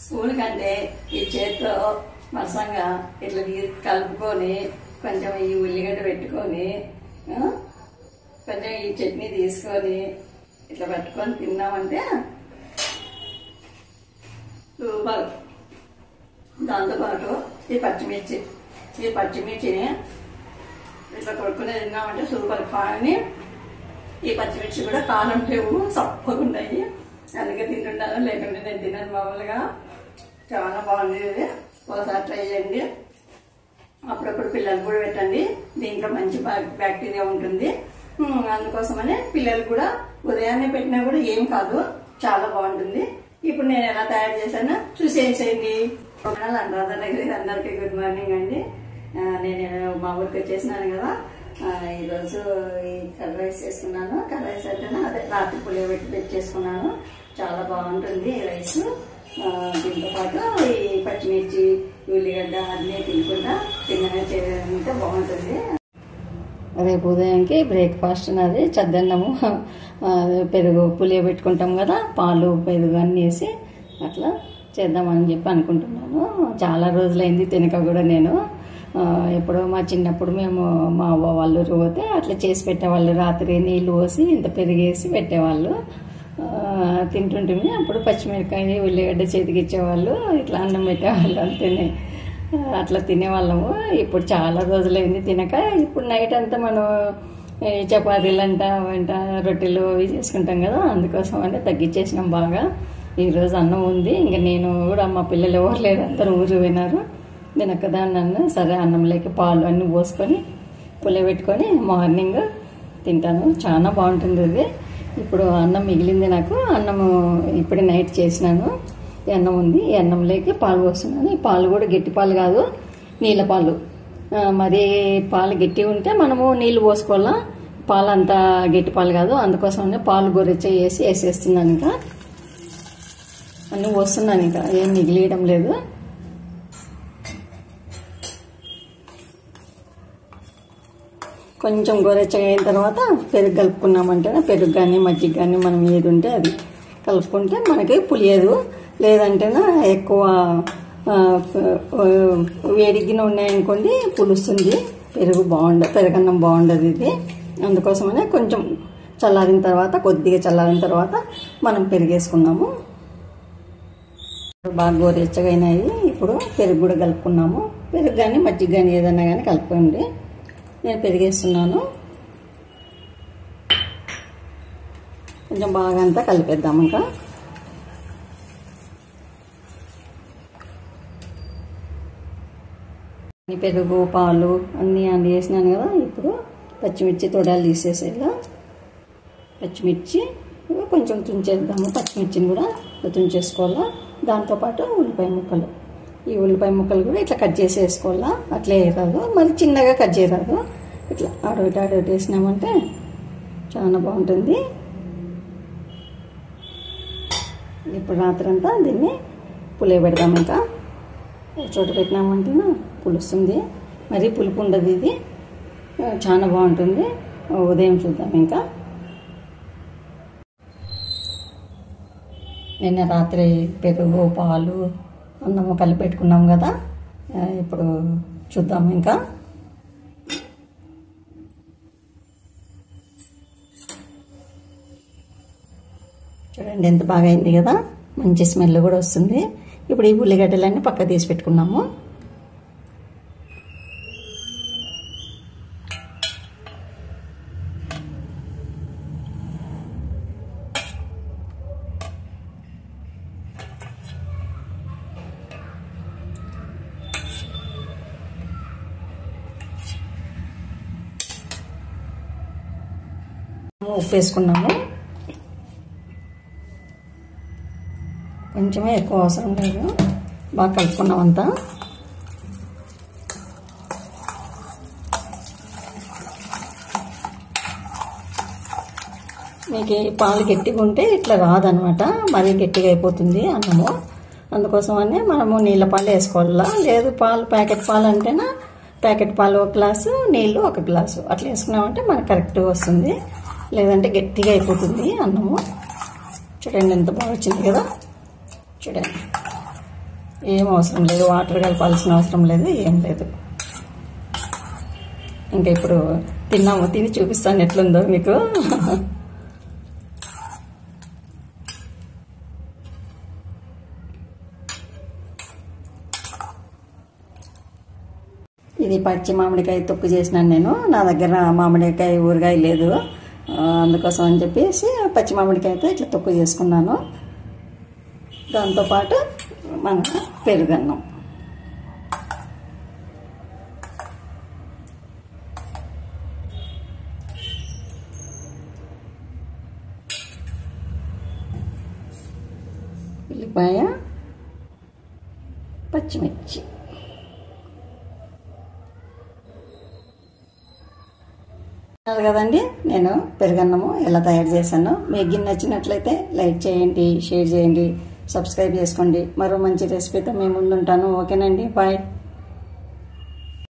Spoon కంటే ఈ చేతితో మసంగా ఇట్లా కలుపుకొని కొంచెం ఈ ఉల్లిగడ్డ పెట్టుకొని కొంచెం ఈ చట్నీ తీసుకొని ఇట్లా పట్టుకొని తిన్నామంటే సూపర్. దాంతోపాటు ఈ పచ్చిమిర్చిని ఇట్లా కొడుకునే తిన్నామంటే సూపర్. కానీ ఈ పచ్చిమిర్చి కూడా కారం లేవు, సప్పగా ఉన్నాయి, అందుకే తింటుంటాను, లేకుంటే నేను తిన్నాను మామూలుగా. చాలా బాగుంది ఇది, ఒకసారి ట్రై చేయండి. అప్పుడప్పుడు పిల్లలకు కూడా పెట్టండి, దీంట్లో మంచి బ్యాక్టీరియా ఉంటుంది. అందుకోసమనే పిల్లలు కూడా ఉదయాన్నే పెట్టినా కూడా ఏం కాదు, చాలా బాగుంటుంది. ఇప్పుడు నేను ఎలా తయారు చేశానో చూసేసేయండి. అందరికీ గుడ్ మార్నింగ్ అండి. నేను మా ఊరికి వచ్చేసినాను కదా, ఈరోజు ఈ కర్రీ రైస్ చేసుకున్నాను. కర్రీ రైస్ అంటే అదే రాత్రి పులియబెట్టి చేసుకున్నాను. చాలా బాగుంటుంది ఈ రైస్. దీంతో పాటు ఈ పచ్చిమిర్చి ఉల్లిగడ్డ అన్నీ తినకుండా తింటే బాగుంటుంది. రేపు ఉదయానికి బ్రేక్ఫాస్ట్ నాది చద్దన్నము, పెరుగు పులియబెట్టుకుంటాం కదా, పాలు పెరుగు అన్నీ వేసి అట్లా చేద్దామని చెప్పి అనుకుంటున్నాను. చాలా రోజులైంది తినక కూడా. నేను ఎప్పుడో మా చిన్నప్పుడు మేము మా అవ్వ వాళ్ళు పోతే అట్లా చేసి పెట్టేవాళ్ళు. రాత్రి నీళ్ళు పోసి ఇంత పెరిగేసి పెట్టేవాళ్ళు, తింటుంటే అప్పుడు పచ్చిమిరకాయ ఉల్లిగడ్డ చేతికి ఇచ్చేవాళ్ళు, ఇట్లా అన్నం పెట్టేవాళ్ళు, అంతేనే అట్లా తినేవాళ్ళము. ఇప్పుడు చాలా రోజులైంది తినక. ఇప్పుడు నైట్ అంతా మనం చపాతీలు వెంట రొట్టెలు ఇవి చేసుకుంటాం కదా, అందుకోసం అంటే తగ్గించేసినాం బాగా. ఈరోజు అన్నం ఉంది, ఇంకా నేను కూడా మా పిల్లలు ఎవరు లేరు, అందరూ ఊరు పోయినారు. నేను ఒక్కదాన్ని అన్ను. సరే అన్నంలోకి పాలు అన్నీ పోసుకొని పులియబెట్టుకొని మార్నింగ్ తింటాను. చాలా బాగుంటుంది అది. ఇప్పుడు అన్నం మిగిలింది నాకు, అన్నము ఇప్పుడే నైట్ చేసినాను. ఈ అన్నం ఉంది, ఈ అన్నంలోకి పాలు పోస్తున్నాను. ఈ పాలు కూడా గట్టి పాలు కాదు, నీళ్ళ పాలు. మరి పాలు గట్టి ఉంటే మనము నీళ్ళు పోసుకోవాలా, పాలు అంతా గట్టి పాలు కాదు. అందుకోసమే పాలు గొర్రెచ్చ వేసేస్తున్నాను. ఇంకా అన్నీ పోస్తున్నాను, ఇంకా ఏం మిగిలియడం లేదు. కొంచెం గోరెచ్చగా అయిన తర్వాత పెరుగు కలుపుకున్నామంటే, పెరుగు కానీ మజ్జిగ కానీ మనం ఏది ఉంటే అది కలుపుకుంటే మనకి పులియదు. లేదంటేనా ఎక్కువ వేడిగిన ఉన్నాయనుకోండి పులుస్తుంది, పెరుగు పెరుగన్నం బాగుండదు ఇది. అందుకోసమనే కొంచెం చల్లారిన తర్వాత, కొద్దిగా చల్లారిన తర్వాత మనం పెరిగేసుకున్నాము. బాగా గోరెచ్చగా అయినాయి. ఇప్పుడు పెరుగు కూడా కలుపుకున్నాము. పెరుగు కానీ మజ్జిగ కానీ ఏదన్నా కానీ కలుపుకోండి. నేను పెరిగేస్తున్నాను. కొంచెం బాగా అంతా కలిపేద్దాం. ఇంకా పెరుగు పాలు అన్నీ వేసినాను కదా. ఇప్పుడు పచ్చిమిర్చి తొడాలు తీసేసేలా పచ్చిమిర్చి కొంచెం తుంచేద్దాము. పచ్చిమిర్చిని కూడా తుంచేసుకోవాలా. దాంతోపాటు ఉల్లిపాయ ముక్కలు, ఈ ఉల్లిపాయ ముక్కలు కూడా ఇట్లా కట్ చేసి వేసుకోవాలా. అట్లే వేయరాదు, మరి చిన్నగా కట్ చేయరాదు. ఇట్లా ఆడోటి వేసినామంటే చాలా బాగుంటుంది. ఇప్పుడు రాత్రంతా దీన్ని పులియబెడదాం. ఇంకా చోట పెట్టినామంటే పులుస్తుంది, మరి పులుపు ఉండదు. ఇది చాలా బాగుంటుంది. ఉదయం చూద్దాం. ఇంకా నిన్న రాత్రి పెరుగు పాలు అన్నము కలిపి పెట్టుకున్నాం కదా, ఇప్పుడు చూద్దాము. ఇంకా చూడండి ఎంత బాగా అయింది కదా, మంచి స్మెల్ కూడా వస్తుంది. ఇప్పుడు ఈ ఉల్లిగడ్డలన్నీ పక్క తీసి పెట్టుకున్నాము. ఉప్పు వేసుకున్నాము. కొంచెమే, ఎక్కువ అవసరం లేదు. బాగా కలుపుకున్నాం అంతా. మీకు పాలు గట్టిగా ఉంటే ఇట్లా రాదనమాట, మరీ గట్టిగా అయిపోతుంది అన్నము. అందుకోసమనే మనము నీళ్ళ పాలు వేసుకోవాలా. లేదు పాలు ప్యాకెట్ పాలు అంటేనా ప్యాకెట్ పాలు ఒక గ్లాసు, నీళ్ళు ఒక గ్లాసు అట్లా వేసుకున్నామంటే మనకు కరెక్ట్గా వస్తుంది. లేదంటే గట్టిగా అయిపోతుంది అన్నము. చూడండి ఎంత బాగా వచ్చింది కదా. చూడండి ఏం అవసరం లేదు, వాటర్ కలపాల్సిన అవసరం లేదు, ఏం లేదు. ఇంకా ఇప్పుడు తిని చూపిస్తాను ఎట్లుందో మీకు. ఇది పచ్చి మామిడికాయ తొక్కు చేసినాను నేను. నా దగ్గర మామిడికాయ ఊరగాయ లేదు, అందుకోసం అని చెప్పేసి పచ్చి మామిడికాయతో ఇట్లా తొక్కు చేసుకున్నాను. దాంతోపాటు మన పెరుగన్నం. ఉల్లిపాయ, పచ్చిమిర్చి. కదండి నేను పెరుగన్నము ఎలా తయారు చేశానో. మీకు నచ్చినట్లయితే లైక్ చేయండి, షేర్ చేయండి, సబ్స్క్రైబ్ చేసుకోండి. మరో మంచి రెసిపీతో మేము ముందుంటాను. ఓకేనండి, బాయ్.